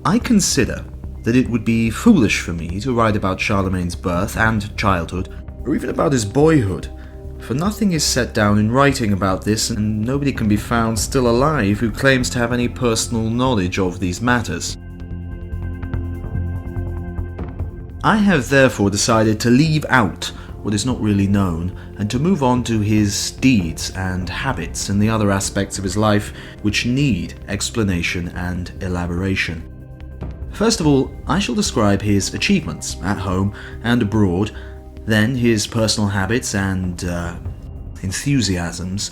I consider that it would be foolish for me to write about Charlemagne's birth and childhood, or even about his boyhood, for nothing is set down in writing about this, and nobody can be found still alive who claims to have any personal knowledge of these matters. I have therefore decided to leave out what is not really known, and to move on to his deeds and habits and the other aspects of his life which need explanation and elaboration. First of all, I shall describe his achievements at home and abroad, then his personal habits and enthusiasms,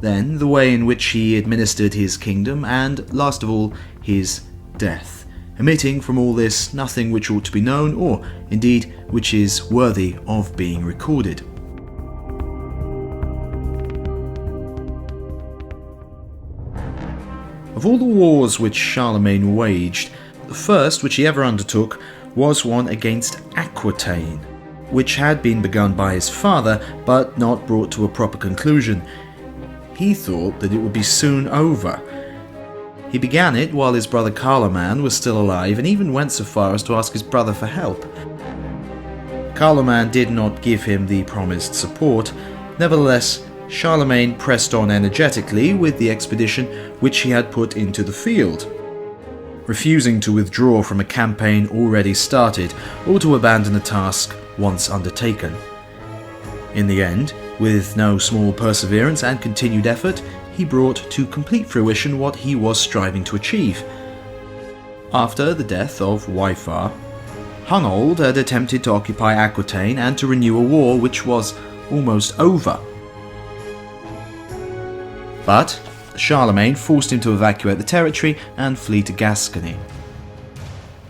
then the way in which he administered his kingdom, and last of all, his death, omitting from all this nothing which ought to be known, or indeed which is worthy of being recorded. Of all the wars which Charlemagne waged, the first which he ever undertook was one against Aquitaine, which had been begun by his father, but not brought to a proper conclusion. He thought that it would be soon over. He began it while his brother Carloman was still alive, and even went so far as to ask his brother for help. Carloman did not give him the promised support. Nevertheless, Charlemagne pressed on energetically with the expedition which he had put into the field, refusing to withdraw from a campaign already started or to abandon a task once undertaken. In the end, with no small perseverance and continued effort, he brought to complete fruition what he was striving to achieve. After the death of Waifar, Hunold had attempted to occupy Aquitaine and to renew a war which was almost over. But Charlemagne forced him to evacuate the territory and flee to Gascony.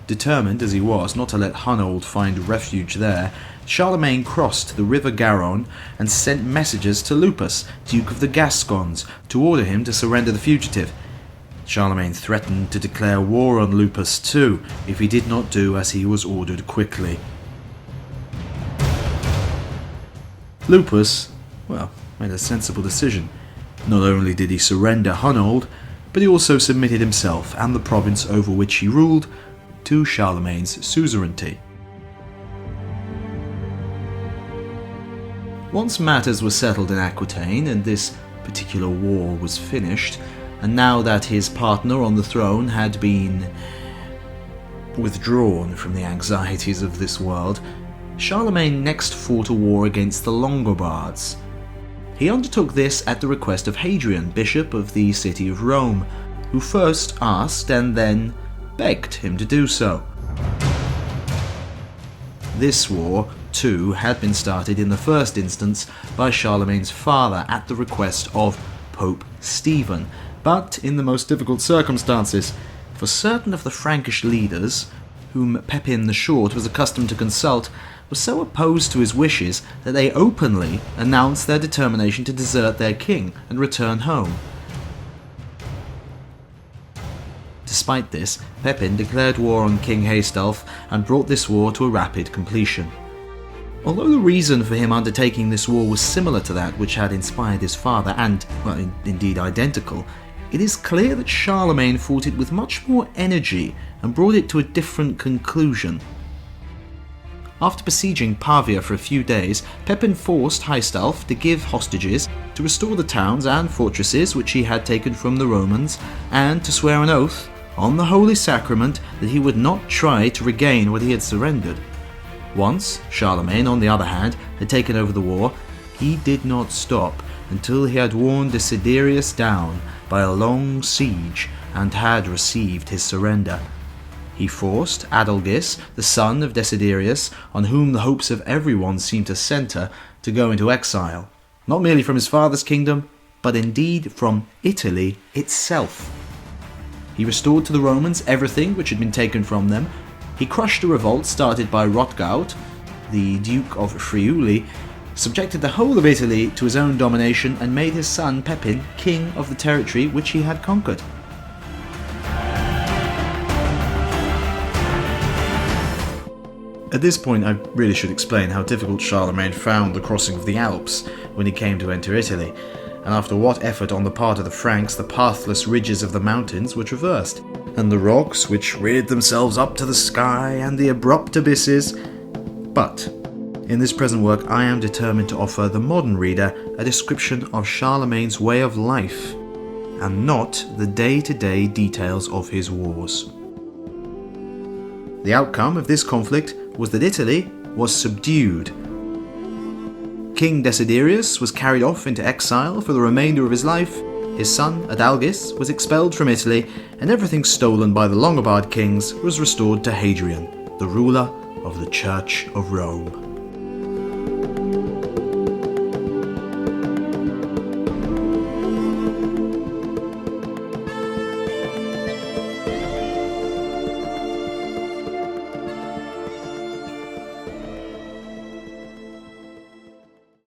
Determined as he was not to let Hunold find refuge there, Charlemagne crossed the river Garonne and sent messengers to Lupus, Duke of the Gascons, to order him to surrender the fugitive. Charlemagne threatened to declare war on Lupus too, if he did not do as he was ordered quickly. Lupus, made a sensible decision. Not only did he surrender Hunold, but he also submitted himself and the province over which he ruled to Charlemagne's suzerainty. Once matters were settled in Aquitaine and this particular war was finished, and now that his partner on the throne had been withdrawn from the anxieties of this world, Charlemagne next fought a war against the Longobards. He undertook this at the request of Hadrian, bishop of the city of Rome, who first asked and then begged him to do so. This war, too, had been started in the first instance by Charlemagne's father at the request of Pope Stephen, but in the most difficult circumstances, for certain of the Frankish leaders, whom Pepin the Short was accustomed to consult, were so opposed to his wishes that they openly announced their determination to desert their king and return home. Despite this, Pepin declared war on King Haistulf and brought this war to a rapid completion. Although the reason for him undertaking this war was similar to that which had inspired his father and, indeed identical, it is clear that Charlemagne fought it with much more energy and brought it to a different conclusion. After besieging Pavia for a few days, Pepin forced Haistulf to give hostages, to restore the towns and fortresses which he had taken from the Romans, and to swear an oath on the Holy Sacrament that he would not try to regain what he had surrendered. Once Charlemagne, on the other hand, had taken over the war, he did not stop until he had worn Desiderius down by a long siege and had received his surrender. He forced Adelgis, the son of Desiderius, on whom the hopes of everyone seemed to centre, to go into exile, not merely from his father's kingdom, but indeed from Italy itself. He restored to the Romans everything which had been taken from them. He crushed a revolt started by Rotgaut, the Duke of Friuli, subjected the whole of Italy to his own domination, and made his son Pepin king of the territory which he had conquered. At this point, I really should explain how difficult Charlemagne found the crossing of the Alps when he came to enter Italy, and after what effort on the part of the Franks the pathless ridges of the mountains were traversed. and the rocks which reared themselves up to the sky, and the abrupt abysses. But in this present work I am determined to offer the modern reader a description of Charlemagne's way of life, and not the day-to-day details of his wars. The outcome of this conflict was that Italy was subdued. King Desiderius was carried off into exile for the remainder of his life, his son Adalgis was expelled from Italy, and everything stolen by the Lombard kings was restored to Hadrian, the ruler of the Church of Rome.